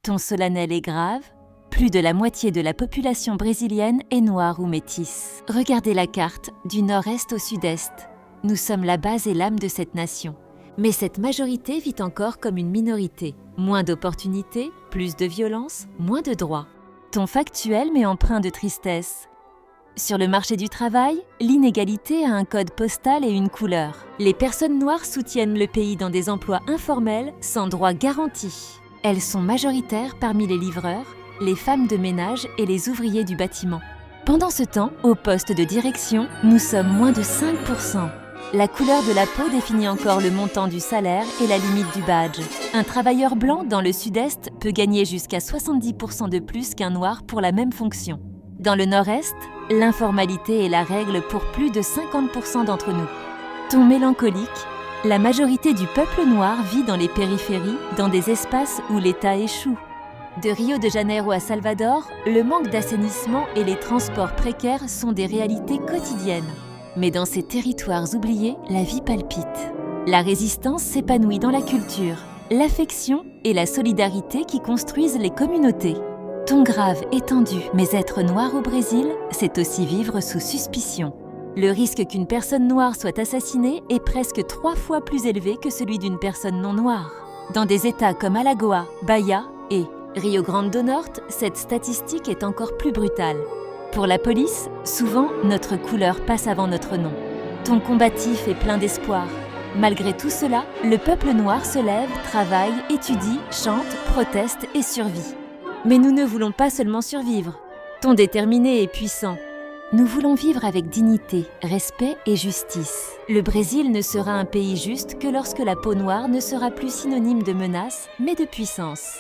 Ton solennel est grave. Plus de la moitié de la population brésilienne est noire ou métisse. Regardez la carte, du nord-est au sud-est. Nous sommes la base et l'âme de cette nation. Mais cette majorité vit encore comme une minorité. Moins d'opportunités, plus de violence, moins de droits. Ton factuel mais empreint de tristesse. Sur le marché du travail, l'inégalité a un code postal et une couleur. Les personnes noires soutiennent le pays dans des emplois informels sans droits garantis. Elles sont majoritaires parmi les livreurs, les femmes de ménage et les ouvriers du bâtiment. Pendant ce temps, au poste de direction, nous sommes moins de 5%. La couleur de la peau définit encore le montant du salaire et la limite du badge. Un travailleur blanc dans le sud-est peut gagner jusqu'à 70% de plus qu'un noir pour la même fonction. Dans le nord-est, l'informalité est la règle pour plus de 50% d'entre nous. Ton mélancolique, la majorité du peuple noir vit dans les périphéries, dans des espaces où l'État échoue. De Rio de Janeiro à Salvador, le manque d'assainissement et les transports précaires sont des réalités quotidiennes. Mais dans ces territoires oubliés, la vie palpite. La résistance s'épanouit dans la culture, l'affection et la solidarité qui construisent les communautés. Ton grave est tendu, mais être noir au Brésil, c'est aussi vivre sous suspicion. Le risque qu'une personne noire soit assassinée est presque 3 fois plus élevé que celui d'une personne non noire. Dans des États comme Alagoas, Bahia et Rio Grande do Norte, cette statistique est encore plus brutale. Pour la police, souvent, notre couleur passe avant notre nom. Ton combatif est plein d'espoir. Malgré tout cela, le peuple noir se lève, travaille, étudie, chante, proteste et survit. Mais nous ne voulons pas seulement survivre. Ton déterminé est puissant. Nous voulons vivre avec dignité, respect et justice. Le Brésil ne sera un pays juste que lorsque la peau noire ne sera plus synonyme de menace, mais de puissance.